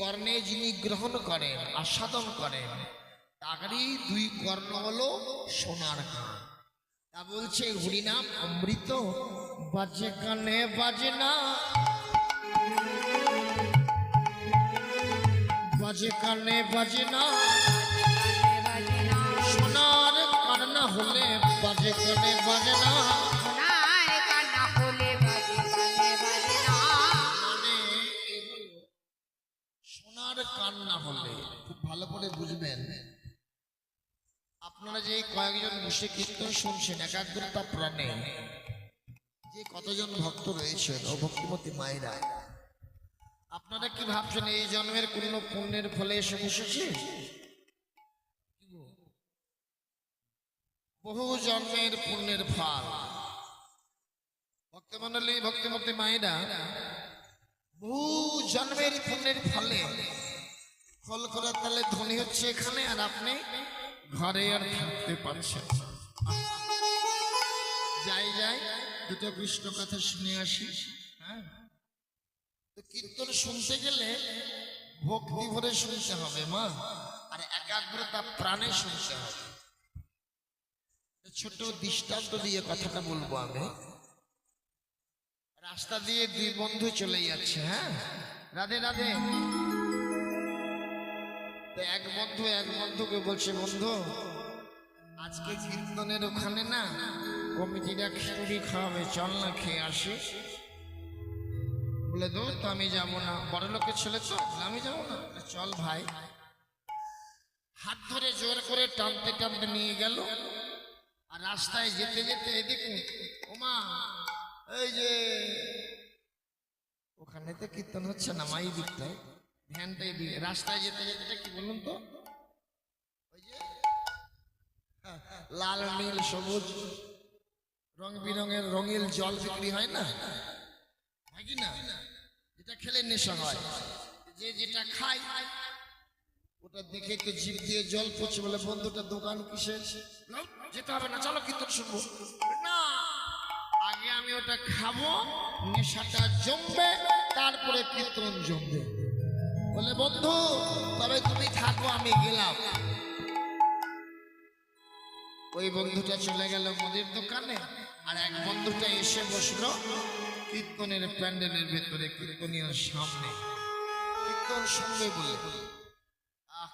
কর্ণে যিনি গ্রহণ করেন আস্বাদন করেন তারই দুই কর্ণ হলো সোনার কান। তা বলছে হরিনাম অমৃত বাজে কানে বাজে না, বাজে কানে বাজে না, সোনার কান না হলে বাজে কানে বাজে না। সোনার কান না হলে খুব ভালো করে বুঝবেন, আপনারা যে কয়েকজন বসে কীর্তন শুনছেন একাগ্রতা প্রাণে, যে কতজন ভক্ত রয়েছেন ও ভক্তিমতী মায়েরা, আপনারা কি ভাবছেন এই জন্মের কোন পুণ্যের ফলে এসে বসেছে? বহু জন্মের পুণ্যের ফল। ভক্তমণ্ডলী ভক্তিমতী মায়েরা, বহু জন্মের পুণ্যের ফলে ফল করার তালে ধনী হচ্ছে এখানে, আর আপনি ঘরে আর থাকতে পারছেন। যাই যাই দুটো কৃষ্ণ কথা শুনে আসি। হ্যাঁ, তো কীর্তন শুনতে গেলে ভক্তি ভরে শুনতে হবে মা, আর একাগ্রতা প্রাণে শুনতে হবে। ছোট দৃষ্টান্ত দিয়ে কথাটা বলবো আমি। রাস্তা দিয়ে দুই বন্ধু চলে যাচ্ছে, হ্যাঁ, রাধে রাধে। এক বন্ধুকে বলছে, বন্ধু আজকে কীর্তনের ওখানে না কমিটিরা খিচুড়ি খাওয়াবে, চল না খেয়ে আসি। বলে দো তো আমি যাবো না, বড় লোকের ছেলে তো, আমি যাবো না। চল ভাই। হাত ধরে জোর করে টানতে টানতে নিয়ে গেল। আর রাস্তায় যেতে যেতে এদিকে, ওমা এই যে ওখানে তো কীর্তন হচ্ছে না মা, এই দিকটায় ধ্যানটা এদিকে। রাস্তায় যেতে যেতে কি বলুন তো, ওই যে লাল নীল সবুজ রং বিরঙের রঙিল জল বিক্রি হয় না, হয় কি না? যেটা খেলে নেশা হয়, যে যেটা খায় ওটা দেখে তো জিভ দিয়ে জল পড়ছে। বলে বন্ধুটা দোকান কিসের? যেতে হবে না, চলো কীর্তন শুনবো। না, আগে আমি ওটা খাবো, নেশাটা জমবে, তারপরে কীর্তন জমবে। বলে বন্ধু তবে তুমি থাকো, আমি গেলাম। ওই বন্ধুটা চলে গেল মুদির দোকানে, আর এক বন্ধুটা এসে বসলো কীর্তনের প্যান্ডেলের ভেতরে, কীর্তনিয়ার সামনে কীর্তন শুনবে বলে।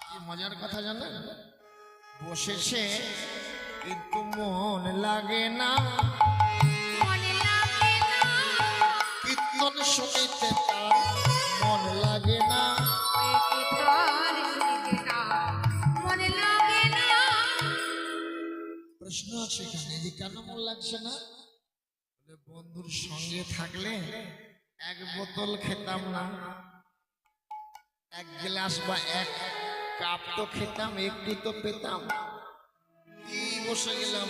কি মজার কথা জানেন, বসেছে কিন্তু মন লাগে না, কীর্তন শুনিতে তার মন লাগে না। প্রশ্ন আছে এখানে যে কেন মন লাগছে না? বন্ধুর সঙ্গে থাকলে এক বোতল খেতাম না, এক গ্লাস বা এক কাপ তো খেতাম, একটু তো পেতাম। কি বসে গেলাম,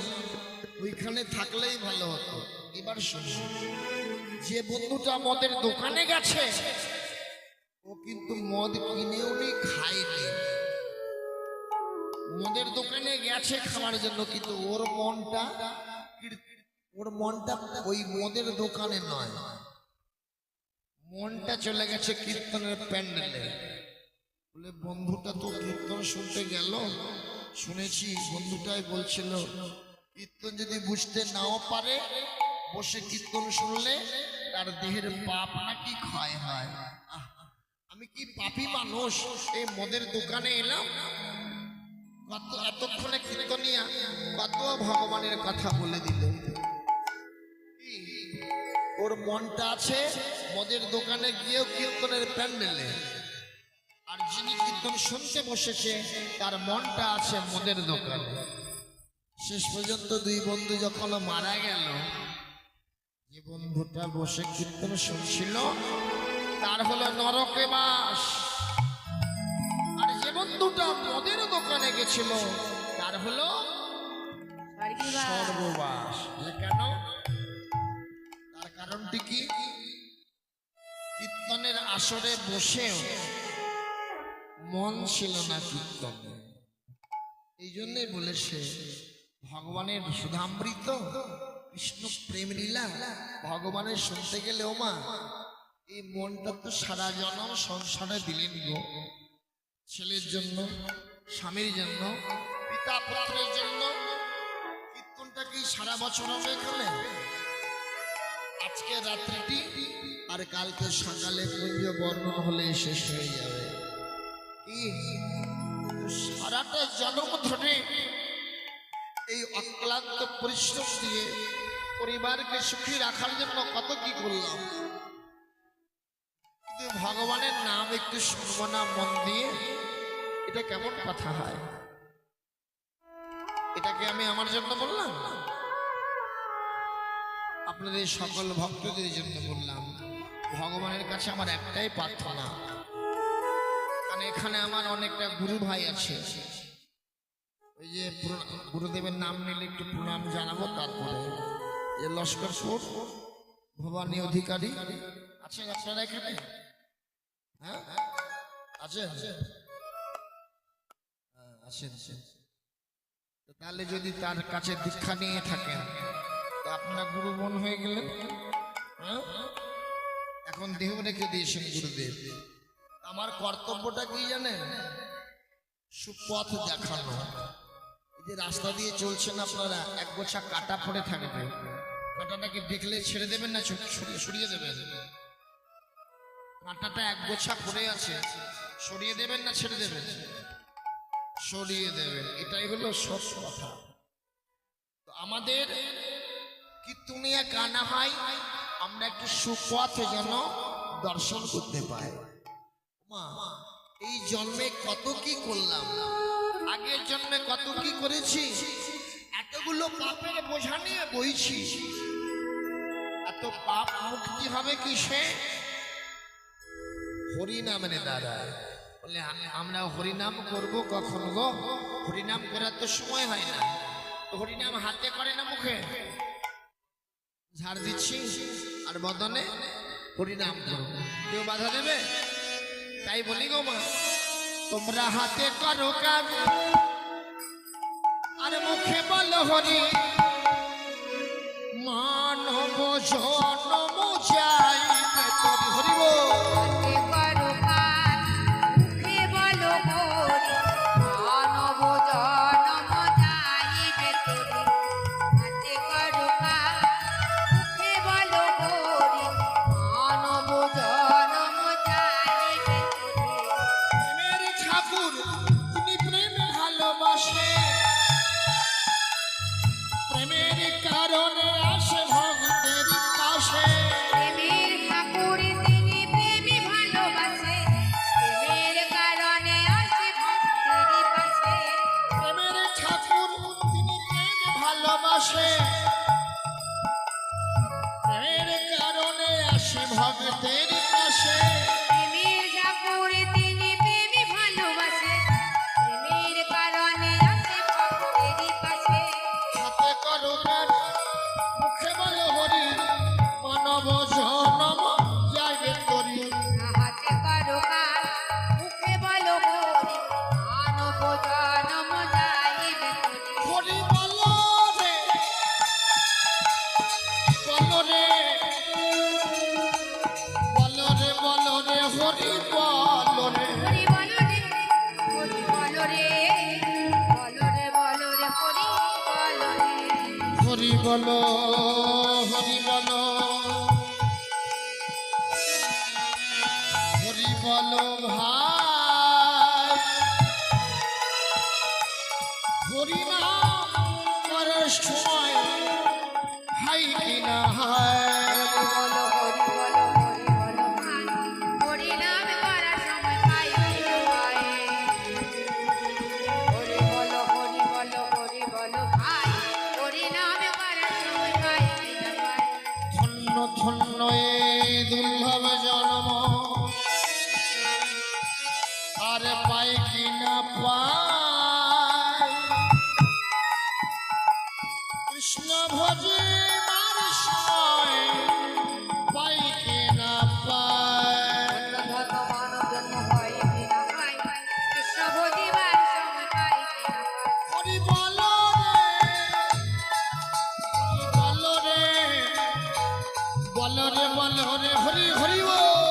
ওইখানে থাকলেই ভালো হতো। এবার শুনুন, যে বন্ধুটা মদের দোকানে গেছে ও কিন্তু মদ কিনেও নি, খায়নি। মদের দোকানে গেছে খাওয়ার জন্য, কিন্তু ওর মনটা ওই মদের দোকানে নয়, মনটা চলে গেছে কীর্তনের প্যান্ডেলে। বলে বন্ধুটা তো কীর্তন শুনতে গেল, শুনেছি বন্ধুটাই বলছিল কীর্তন যদি বুঝতে নাও পারে বসে কীর্তন শুনলে তার দেহের পাপ নাকি ক্ষয় হয়। আমি কি পাপী মানুষ, এই মদের দোকানে এলাম, কত এতক্ষণে কীর্তনিয়া কত ভগবানের কথা বলে দিল। ওর মনটা আছে মদের দোকানে গিয়েও কীর্তনের প্যান্ডেলে, আর যিনি কীর্তন শুনতে বসেছে তার মনটা আছে মদের দোকানে। শেষ পর্যন্ত দুই বন্ধু যখন মারা গেল, যে বন্ধুটা বসে কীর্তন শুনছিল তার হলো নরকে বাস, আর যে বন্ধুটা মদের দোকানে গেছিল তার হলো স্বর্গবাস। কেন? তার কারণটি কি? কীর্তনের আসরে বসেও মন ছিল না কীর্তনে। এই জন্যই বলেছে ভগবানের সুধামৃত কৃষ্ণ প্রেম লীলা ভগবানের শুনতে গেলে ওমা এই মনটা তো সারা জনম সংসারে দিলেন গো, ছেলের জন্য, স্বামীর জন্য, পিতা পুত্রের জন্য। কীর্তনটা কি সারা বছর হবে এখানে? আজকে রাত্রিটি আর কালকে সকালে পুঞ্জ বর্ণন হলে শেষ হয়ে যাবে। কি সারাটা জন্ম ধরে এই অক্লান্ত পরিশ্রম দিয়ে পরিবারকে সুখী রাখার জন্য কত কি করলাম, কিন্তু ভগবানের নাম একটু শুনবো না মন দিয়ে, এটা কেমন কথা হয়? এটাকে আমি আমার জন্য বললাম, আপনাদের সকল ভক্তদের জন্য বললাম। ভগবানের কাছে আমার একটাই প্রার্থনা, কারণ এখানে আমার অনেকটা গুরু ভাই আছে, ওই যে গুরুদেবের নাম নিলে একটু প্রণাম জানাবো। তারপরে যে লস্করপুর ভবানী অধিকারী আছেন আপনারা এখানে? হ্যাঁ আছেন, আছেন। তাহলে যদি তার কাছে দীক্ষা নিয়ে থাকেন আপনার গুরু বোন হয়ে গেলেন। এখন দেহ রেখে দিয়েছেন গুরুদেব। আমার কর্তব্যটা কি জানেন? সুপথ দেখানো। এই যে রাস্তা দিয়ে চলছেন আপনারা, এক গোছা কাটা পড়ে থাকবে, কাঁটাটাকে দেখলে ছেড়ে দেবেন না সরিয়ে দেবেন? কাঁটাটা এক গোছা পড়ে আছে, সরিয়ে দেবেন না ছেড়ে দেবেন? সরিয়ে দেবেন। এটাই হলো সব কথা। তো আমাদের কীর্তনিয়া কানা হয়, আমরা একটু সুপথ যেন দর্শন করতে পাই। মা এই জন্মে কত কি করলাম, আগের জন্মে কত কি করেছি, এতগুলো পাপের বোঝা নিয়ে বইছি। এত পাপ মুক্তি হবে কিসে? হরিনামের দ্বারা। বলে আমরা হরিনাম করব কখন গো? হরিনাম করার তো সময় হয় না। তো হরিনাম হাতে করে না মুখে ঝাড় দিচ্ছি আর বদনে হরিনাম করব, কেউ বাধা দেবে? তাই বলি গো মা, তোমরা হাতে করো কাজ আর মুখে বলো হরি, মানব জনম যাইবে তোরি। হরিব ভক্তের পাশে, প্রেমের ঠাকুর তিনি প্রেমী ভালোবাসে, প্রেমের কারণে আসে ভক্তের পাশে। হাতে করো কাজ মুখে বলো হরি, মানব জনম যাইবে তোরি। হাতে করো কাজ মুখে বলো হরি, মানব জনম যাইবে তোরি। হরি বলো রে, বলো রে, হরি বলো রে, হরি বলো রে, হরি বলো রে, বলো রে, বলো রে, হরি বলো রে, হরি বলো, হরি বলো, হরি বলো ভাই। হরি নাম করার সময় হাই কিনা হায়, বলো হরি বলো, ধন্য এই দুর্লভ জন্ম আর পাই কি না পাই, কৃষ্ণ ভজে মার সময় পাই কি না পাই। মানব জন্ম হয় কি না পাই, কৃষ্ণ ভজিবার সময় পাই কি না পাই। হরি বলো রে, হরি বলো রে, বলো রে, বলো রে, হরি হরি বল।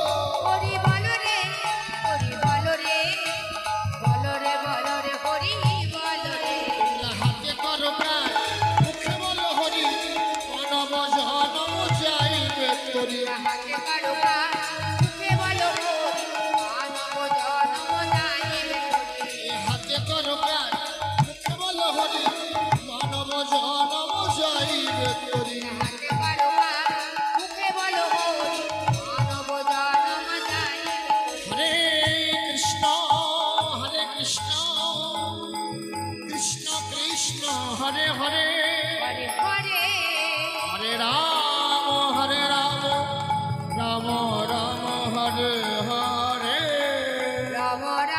ভ্রমর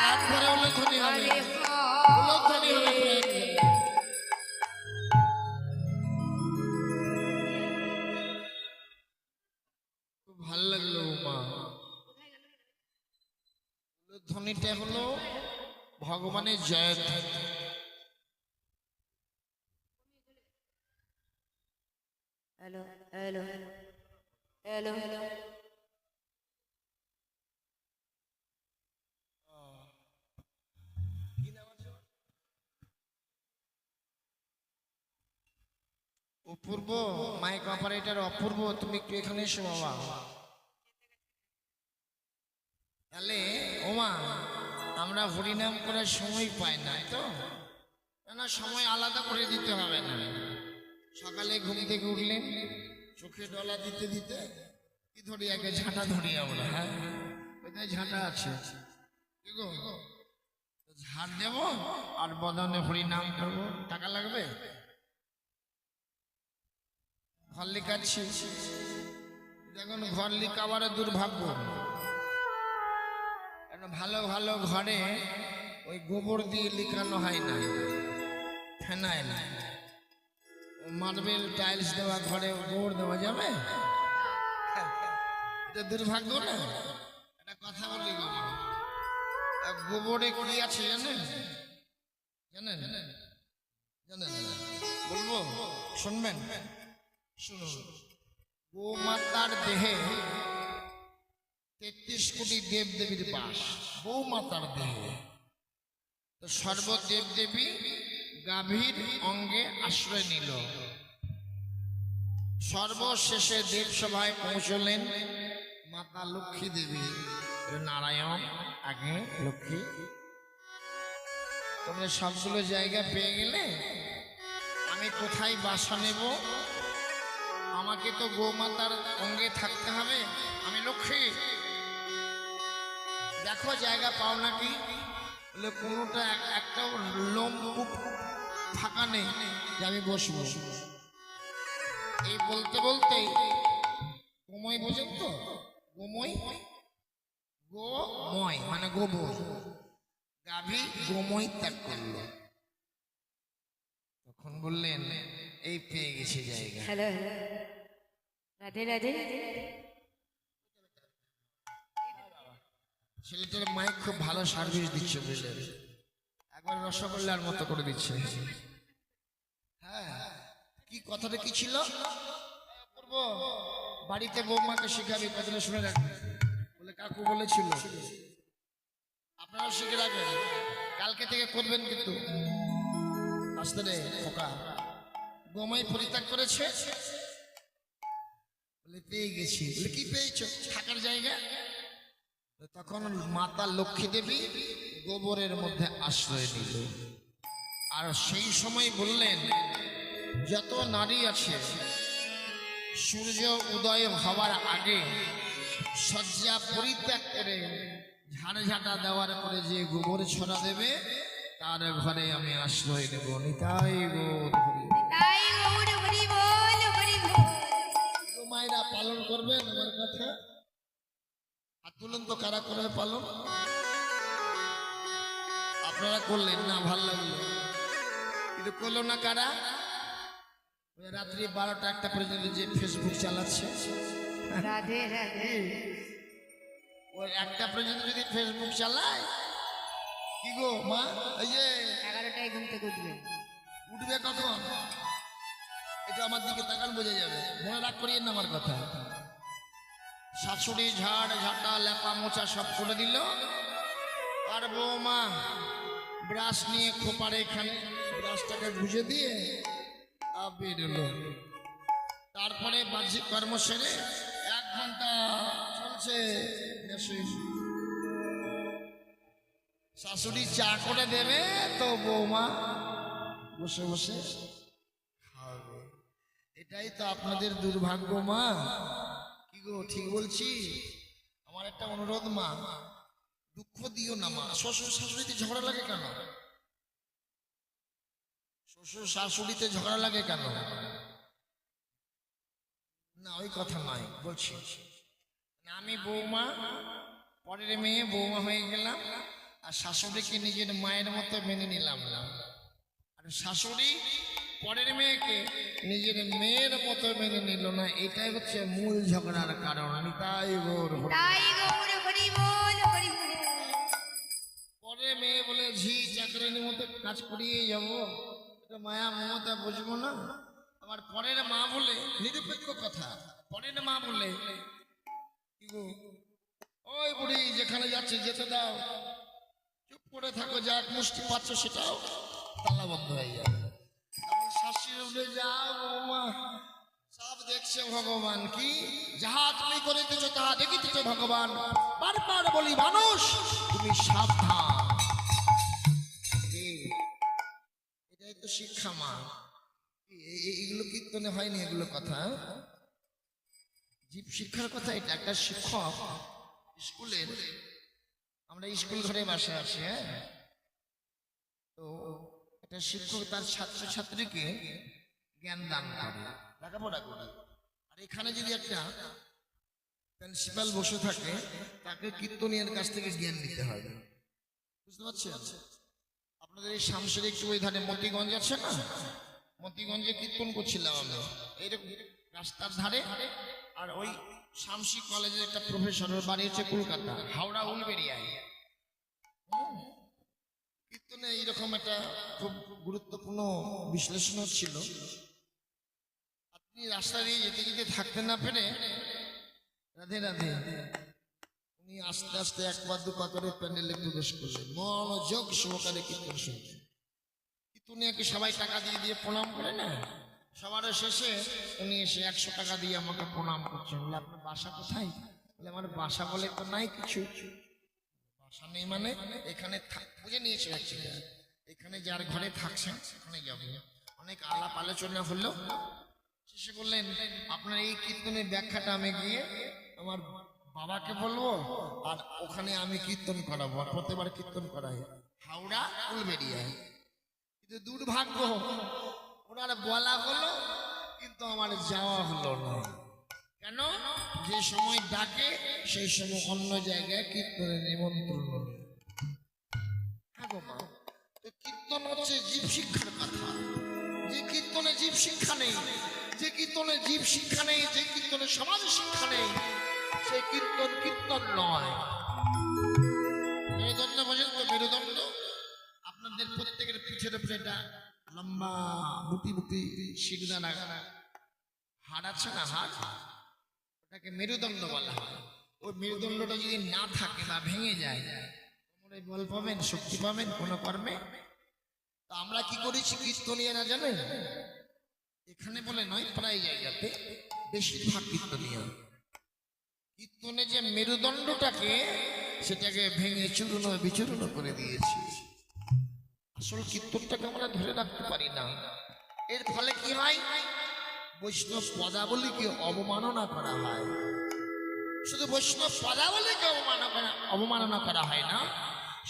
তারপরে উল্লেখনী হবে, উল্লেখনী হবে। খুব ভালো লাগলো মা। ধ্বনিটা হলো ভগবানের জয়। হ্যালো হ্যালো হ্যালো হ্যালো অপূর্ব, মাইক অপারেটর অপূর্ব, তুমি একটু এখানে এসো বাবা। তাহলে ওমা আমরা হরিনাম করার সময় পাই না তো, না সময় আলাদা করে দিতে হবে না। সকালে ঘুম থেকে উঠলেন, চোখে ডলা দিতে দিতে কি ধরি, আগে ঝাঁটা ধরি আমরা। হ্যাঁ কোথায় ঝাঁটা আছে, কি গো ঝাড় দেব আর বদনে হরিনাম করবো। টাকা লাগবে? ঘর লিখাচ্ছি, দেখুন ঘর লিখাবার দুর্ভাগ্য। ভালো ভালো ঘরে ওই গোবর দিয়ে লিখানো হয় না, ফেনাইল মার্বেল টাইলস দেওয়া ঘরে গোবর দেওয়া যাবে? এটা দুর্ভাগ্য না? একটা কথা বলি, গোবরে কি আছে জানেন? জানেন জানেন বলবো, শুনবেন? শুনুন, গোমাতার দেহে 33 কোটি দেব দেবীর বাস। গোমাতার দেহে তো সর্বদেব দেবী গাভীর অঙ্গে আশ্রয় নিল। সর্বশেষে দেবসভায় পৌঁছলেন মাতা লক্ষ্মী দেবী। নারায়ণ আগে লক্ষ্মী, তোমরা সবগুলো জায়গা পেয়ে গেলে, আমি কোথায় বাসা নেব? আমাকে তো গোমাতার অঙ্গে থাকতে হবে। আমি লক্ষ্মী, দেখো জায়গা পাও নাকি? বলে কোনোটা একটা লোম ফাঁকা নেই যে আমি বসবো। এই বলতে বলতে গোময়, বোঝেন তো? গোময়, গোময় মানে গোবর, গাভী গোময় ত্যাগ করলো। তখন বললেন এই পেয়ে গেছে জায়গা। হ্যালো রাধে রাধে। ছেলেটার মাইক খুব ভালো সার্ভিস দিচ্ছে, বুঝলেন? একবার রসগোল্লার মতো করে দিচ্ছে। হ্যাঁ, কি কথাটা কি ছিল? বাড়িতে বৌমাকে শিখাবি, কথাটা শুনে রাখবে বলে কাকু বলেছিল। আপনারা শিখে রাখবেন, কালকে থেকে করবেন কিন্তু। আসতে রে খোকা, গোমাই পরিত্যাগ করেছে বলে পেয়ে গেছি। বলে কি পেয়েছো? থাকার জায়গা। তখন মাতা লক্ষ্মী দেবী গোবরের মধ্যে আশ্রয় নিল। আর সেই সময় বললেন, যত নারী আছে সূর্য উদয় হওয়ার আগে শয্যা পরিত্যাগ করে ঝাড় ঝাঁটা দেওয়ার পরে যে গোবর ছড়া দেবে তার ঘরে আমি আশ্রয় নেব। নিতাই গৌর হরি। তাই গৌর হরি বল হরি বল। মায়েরা পালন করবেন আমার কথা? হাত তুলুন তো, কারা করবে পালন? আপনারা করলেন না, ভাল লাগলো, কিন্তু করলো না কারা? রাত্রি 12টা 1টা পর্যন্ত যে ফেসবুক চালাচ্ছে, রাধে রাধে। ওই 1টা পর্যন্ত যদি ফেসবুক চালায়, কি গো মা, এই যে 11টায় ঘুম থেকে উঠবে। উঠবে কখন? এটা আমার দিকে তাকান, বোঝা যাবে। মনে রাগ করিয়েন না আমার কথা। শাশুড়ি ঝাড় ঝাঁটা লেপা মোচা সব করে দিল, আর বৌমা ব্রাশ নিয়ে খোপারে এখানে ব্রাশটাকে বুঝে দিয়ে বেরোলো। তারপরে বাহ্যিক কর্ম সেরে 1 ঘন্টা চলছে। শাশুড়ি চা করে দেবে তো বৌমা বসে বসে খাবে। এটাই তো আপনাদের দুর্ভাগ্য মা। কি গো, ঠিক বলছি? আমার একটা অনুরোধ মা, দুঃখ দিও না মা। শ্বশুর শাশুড়িতে ঝগড়া লাগে কেন? শ্বশুর শাশুড়িতে ঝগড়া লাগে কেন? না ওই কথা নয় বলছি। আমি বৌমা পরের মেয়ে বৌমা হয়ে গেলাম, আর শাশুড়িকে নিজের মায়ের মতো মেনে নিলাম না। আর শাশুড়ি পরের মেয়েকে নিজের মেয়ের মতো মেনে নিল না। এটাই হচ্ছে মূল ঝগড়ার কারণ। আমি তাই গৌর তাই গৌর হরি বল হরি বল। পরে মেয়ে বলে ঝি চাকরির মতো কাজ করিয়ে যাবো, এটা মায়া মমতা বুঝবো না। আবার পরের মা বলে নিরপেক্ষ কথা, পরের মা বলে কি গো, ওই বুড়ি যেখানে যাচ্ছে যেতে দাও, চুপ করে থাকো, যা এক মুষ্টি পাচ্ছ সেটাও তালা বন্ধ হয়ে যাবে। তখন শাশুড়ি উঠে যাও বৌমা, সব দেখছে ভগবান, কি যাহা তুমি করিতেছ তাহা দেখিতেছ ভগবান। বারবার বলি মানুষ তুমি সাবধান। এটাই তো শিক্ষা মা। এগুলো কীর্তনে হয়নি এগুলো কথা, জীব শিক্ষার কথা। এটা একটা শিক্ষক স্কুলের, আমরা স্কুল ঘরে বাসা আছি, হ্যাঁ, তো একটা শিক্ষক তার ছাত্রছাত্রীকে জ্ঞান দান করে, লেখাপড়া করে। আর এখানে যদি একটা প্রিন্সিপাল বসে থাকে, তাকে কীর্তনিয়ার কাছ থেকে জ্ঞান নিতে হবে। বুঝতে পারছেন? আপনাদের এই শামশের একটু ওই ধারে মতিগঞ্জ আছে না, মতিগঞ্জে কীর্তন করছিলাম আমি এইরকম রাস্তার ধারে। আর ওই শামসি কলেজের একটা প্রফেসরের বাড়ি হচ্ছে কলকাতা, হাওড়া উলবেড়িয়ায়। কীর্তনে এইরকম একটা খুব গুরুত্বপূর্ণ বিশ্লেষণ ছিল। আপনি রাস্তা দিয়ে যেতে যেতে থাকতে না পেরে রাধে রাধে উনি আস্তে আস্তে এক পা দু পা করে প্যান্ডেলে প্রবেশ করলেন, মনোযোগ সহকারে কীর্তন শুনছেন। কীর্তনিয়াকে সবাই টাকা দিয়ে দিয়ে প্রণাম করে না, সবার শেষে উনি এসে 100 টাকা দিয়ে আমাকে প্রণাম করছেন। বলে আপনার বাসা কোথায়? বলে আমার বাসা বলে তো নাই কিছু। বাসা নেই মানে এখানে বুঝে নিয়েছে, এখানে যার ঘরে থাকছেন সেখানে যাবে। অনেক আলাপ আলোচনা হলো, শেষে বললেন আপনার এই কীর্তনের ব্যাখ্যাটা আমি গিয়ে আমার বাবাকে বলবো, আর ওখানে আমি কীর্তন করাবো। প্রতিবার কীর্তন করাই হাওড়া উলবেড়িয়ায়। কিন্তু দুর্ভাগ্য, ওনার বলা হলো কিন্তু আমার যাওয়া হলো না। কেন? যে সময় ডাকে সেই সময় অন্য জায়গায় কীর্তনের নিমন্ত্রণ নেই। হ্যাঁ গো মা, তো কীর্তন হচ্ছে জীব শিক্ষার কথা। যে কীর্তনে জীব শিক্ষা নেই, যে কীর্তনে জীব শিক্ষা নেই, যে কীর্তনে সমাজ শিক্ষা নেই, সেই কীর্তন কীর্তন নয়। মেরুদণ্ড বোঝেন তো? মেরুদণ্ড আপনাদের প্রত্যেকের পিঠের উপরে এটা লম্বা বুটি বুটি শিরদানা হাড় আছে না, হাড়, ওটাকে মেরুদণ্ড বলা হয়। ওই মেরুদণ্ডটা যদি না থাকে বা ভেঙে যায়, তোমরা বল পাবেন, শক্তি পাবেন কোনো কর্মে। তা আমরা কি করেছি কীর্তনিয়ারা জানেন? এখানে বলে নয়, প্রায় জায়গাতে বেশিরভাগ কীর্তনিয়া কীর্তনে যে মেরুদণ্ডটাকে সেটাকে ভেঙে চূর্ণ বিচূর্ণ করে দিয়েছি। আসল কীর্তনটাকে আমরা ধরে রাখতে পারি না। এর ফলে কি হয়? বৈষ্ণব পদাবলীকে অবমাননা করা হয়। শুধু বৈষ্ণব পদাবলীকে অবমাননা করা হয় না,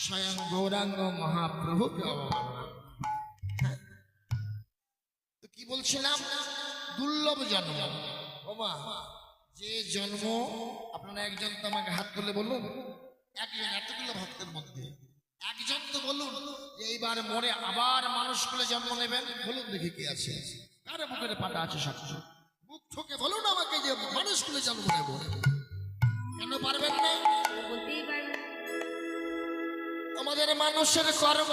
স্বয়ং গৌরাঙ্গ মহাপ্রভুকে অবমাননা। হ্যাঁ, তো কি বলছিলাম? দুর্লভ জন্ম। ওমা, যে জন্ম, আপনারা একজন তো আমাকে হাত তুলে বলুন, একজন এতগুলো ভক্তের মধ্যে একজন তো বলুন যে এইবার মরে আবার মানুষ কুলে জন্ম নেবেন। বলুন দেখি কি আছে, কার বুকের পাটা আছে? সবকিছু বুক ঠোকে বলুন আমাকে যে মানুষ কুলে জন্ম নেব। কেন পারবেন না? বলতেই পারবে। আমাদের মানুষের কর্ম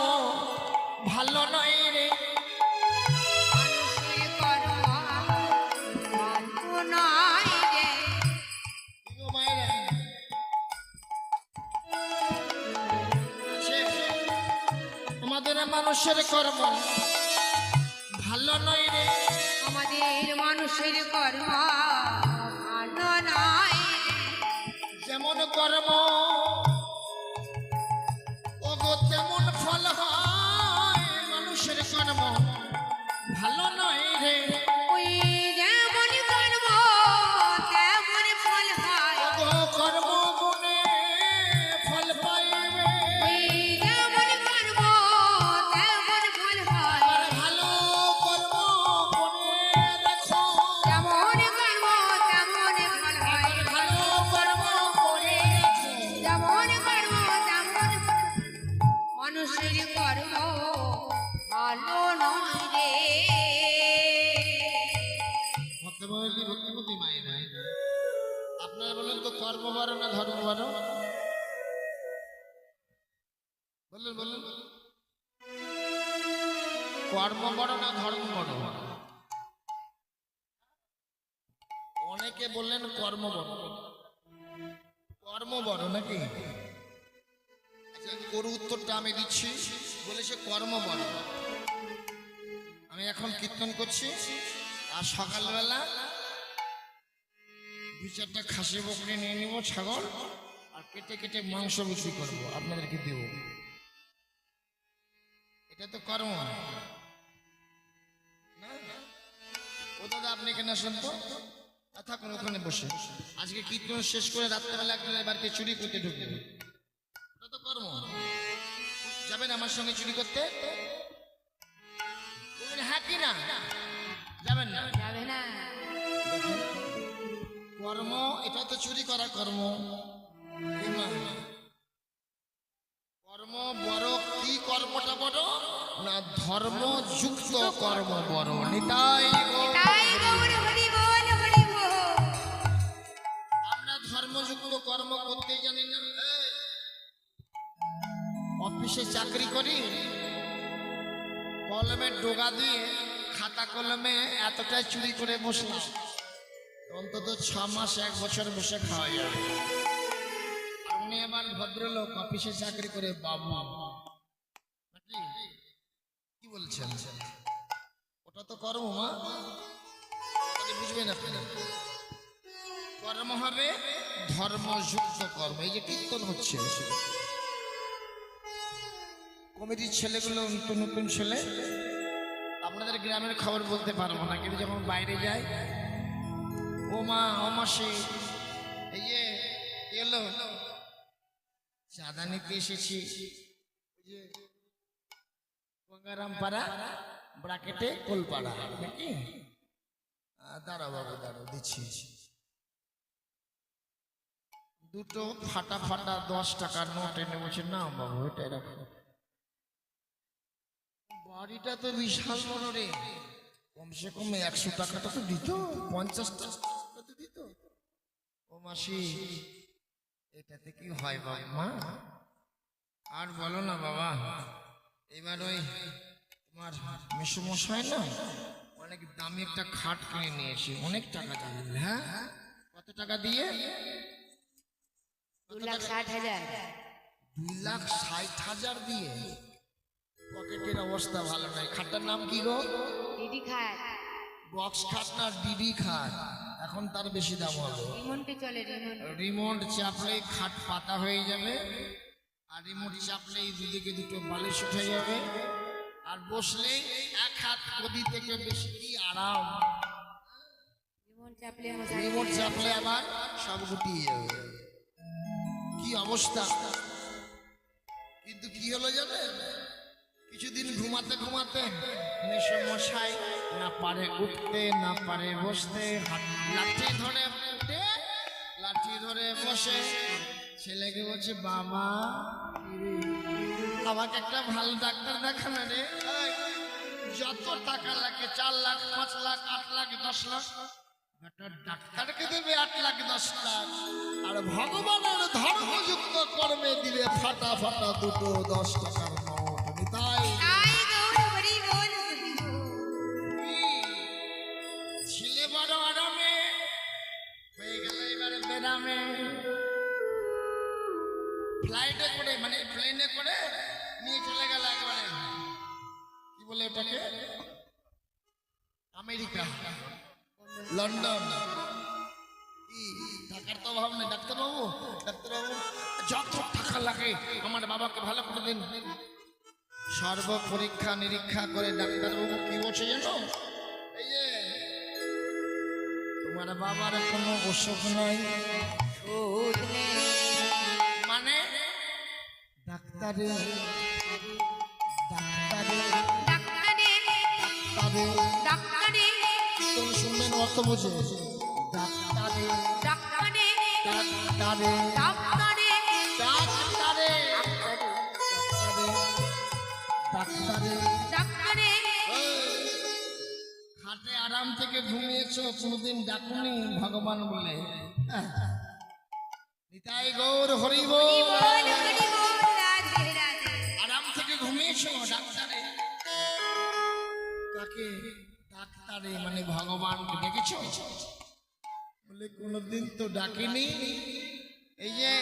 ভালো নয় রে, মানুষের কর্ম ভালো নয় রে। মায়েরা আমাদের মানুষের কর্ম ভালো নয় রে, আমাদের মানুষের কর্ম ভালো নয় রে। যেমন কর্ম ওগো তেমন ফল হয়। মানুষের কর্ম ভালো নয় রে, ওই যেমন কর্ম তেমন ফল হয়। ওগো কর্ম গুণে ফল পাইবে। ওই যেমন কর্ম তেমন ফল হয়। আর ভালো কর্ম করে দেখো, যেমন কর্ম মানুষের কর্ম ভালো নয় রে। ভক্তিমতী মায়েরা, আপনারা বলুন তো কর্ম বড় না ধর্ম বড়? বলুন বলুন, কর্ম বড় না ধর্ম বড়? অনেকে বললেন কর্ম বড়। কর্ম বড় নাকি? আচ্ছা, গরু উত্তরটা আমি দিচ্ছি। বলেছে কর্ম বড়। আমি এখন কীর্তন করছি, আর সকালবেলা 2-4টা খাসি বকরি নিয়ে নিব, ছাগল, আর কেটে কেটে মাংস বিক্রি করবো, আপনাদেরকে দেব। এটা তো কর্ম না? ও দাদা, আপনি কেন আসেন তো? থাকুন ওখানে বসে। আজকে কীর্তন শেষ করে রাত্রেবেলা একজনের বাড়িতে চুরি করতে ঢুকবে, ওটা তো কর্ম। যাবেন আমার সঙ্গে চুরি করতে? বলবেন হ্যাঁ কি না? যাবেন না? যাবে না। কর্ম, এটা তো চুরি করা কর্ম। কর্ম বড়। কি কর্মটা বড়? না ধর্ম যুক্ত কর্ম বড়। নিতাই গৌর। তাই গৌর হরি বল, হরি বল। আমরা ধর্মযুক্ত কর্ম করতে জানি না। অফিসে চাকরি করি, কলমে ডোগা দিয়ে খাতা কলমে এতটাই চুরি করে বসলাম, অন্তত 6 মাস 1 বছর বসে খাওয়া যাবে। আপনি আবার ভদ্রলোক অফিসে চাকরি করে বাবু, নাকি? কি বলছেন? ওটা তো কর্ম মা, বুঝবেন আপনি। কর্ম হবে ধর্মযুক্ত কর্ম। এই যে কীর্তন হচ্ছে, কমিটির ছেলেগুলো নতুন নতুন ছেলে, আপনাদের গ্রামের খবর বলতে পারবো না, কিন্তু যখন বাইরে যায়, ও মা, ও মাসি, এই যে এলো চাঁদা নিতে এসেছি, গঙ্গারামপাড়া ব্রাকেটে কোলপাড়া, নাকি? দাঁড়াও বাবু, দাঁড়াও, দিচ্ছি। দুটো ফাটা ফাটা 10 টাকার নোট এনে বলছে, না বাবু এটা রাখো। বাড়িটা তো বিশাল বড় রে, কমসে কম 100 টাকাটা তো দিত, 50 টাকা তো দিত। ও মাসি, এটাতে কি হয় বাবা? মা আর বলো না বাবা, এবার ওই তোমার মেসোমশাই না অনেক দামি একটা খাট কিনে নিয়েছে, অনেক টাকা দিয়ে। হ্যাঁ, কত টাকা দিয়ে? 2,60,000। 2,60,000 দিয়ে? পকেটের অবস্থা ভালো নয়। খাটটার নাম কি গো? দিদি খায়। বক্স খাট না ডিডি খাট? এখন তার বেশি দাম হবে। রিমোটে চলে, রিমোট। রিমোট চাপলেই খাট পাতা হয়ে যাবে, আর রিমোট চাপলেই দুদিকে দুটো বালিশ উঠে যাবে, আর বসলেই 1 হাত গদি থেকে বেশি কি আরাম। রিমোট চাপলে মশা। রিমোট চাপলে আবার সব গুটিয়ে যাবে। কি অবস্থা! কিন্তু কি হলো জানেন? কিছুদিন ঘুমাতে ঘুমাতে মেসোমশাই না পারে উঠতে, না পারে বসতে, লাঠি ধরে উঠে, লাঠি ধরে বসে। ছেলেকে বলছে, বাবা আমাকে একটা ভালো ডাক্তার দেখানো রে। যত টাকা লাগে, 4 লাখ, 5 লাখ, 8 লাখ, 10 লাখ, ডাক্তারকে দেবে 8 লাখ 10 লাখ, আর ভগবানের ধর্মযুক্ত কর্মে দিলে ফাটা ফাটা দুটো 10 টাকার নোট। নিতাই তাই গৌর হরি বল, হরি বল। ছেলে বড় আরামে হয়ে গেল, এবারে বেরামে। ফ্লাইটে করে, মানে প্লেনে করে নিয়ে চলে গেল একবারে, কি বলে ওটাকে, আমেরিকা, লন্ডন। কি টাকার তো অভাব নেই। ডাক্তারবাবু, ডাক্তারবাবু যত টাকা লাগে আমার বাবাকে ভালো করে দিন। সর্ব পরীক্ষা নিরীক্ষা করে ডাক্তারবাবু কি বলছে জানো? এই যে তোমার বাবার কোনো অসুখ নাই, সুদ নেই। মানে ডাক্তারে ডাক্তারে ডাক্তারে, ডাক্তারে ডাক্তারে, তুমি শুনবেন অর্থ বুঝে। ডাক্তারে ডাক্তারে, ডাক্তারে ডাক্তারে, ডাক্তারে ডেকেছো কোনদিন ডাকুনি ভগবান বলে? নিতাই গৌর হরি বল। বল হরি বল রাধে রাধে। আরাম থেকে ঘুমিয়েছো ডাক্তারে? কাকে? ডাক্তারে মানে ভগবানকে ডেকেছো? বলে কোনদিন তো ডাকিনি। এই যে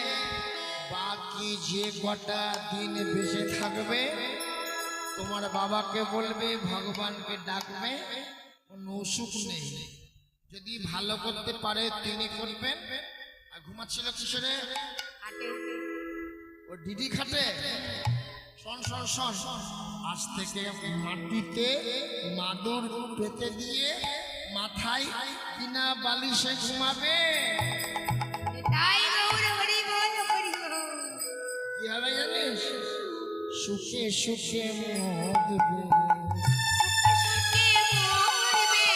বাকি যে কটা দিন বেঁচে থাকবে তোমার বাবাকে বলবে ভগবানকে ডাকবে, কোনো অসুখ নেই। যদি ভালো করতে পারে তিনি করবেন। আর ঘুমাচ্ছিল কিশোরে? হাটে ও ডিডি খাটে। শোন শোন শোন, আজ থেকে মাটিতে মাদুর পেতে দিয়ে মাথায় কিনা বালিশে ঘুমাবে। তাই গৌর হরি বল হরি বল। কি হবে জানিস? সুখে সুখে মরবে, সুখে মরবে।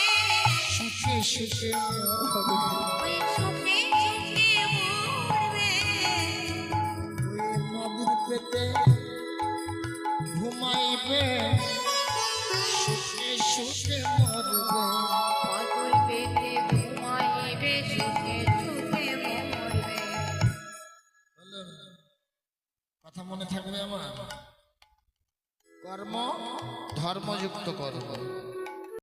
সুখে সুখে মরবে। ওই সুখে সুখে মরবে। ওই মাদুর পেতে ঘুমাইবে, সুখে সুখে মরবে। কতই পেটে ঘুমাইবে সুখে সুখে মরবে। বললেন, কথা মনে থাকবে আমার? কর্ম ধর্মযুক্ত কর্ম।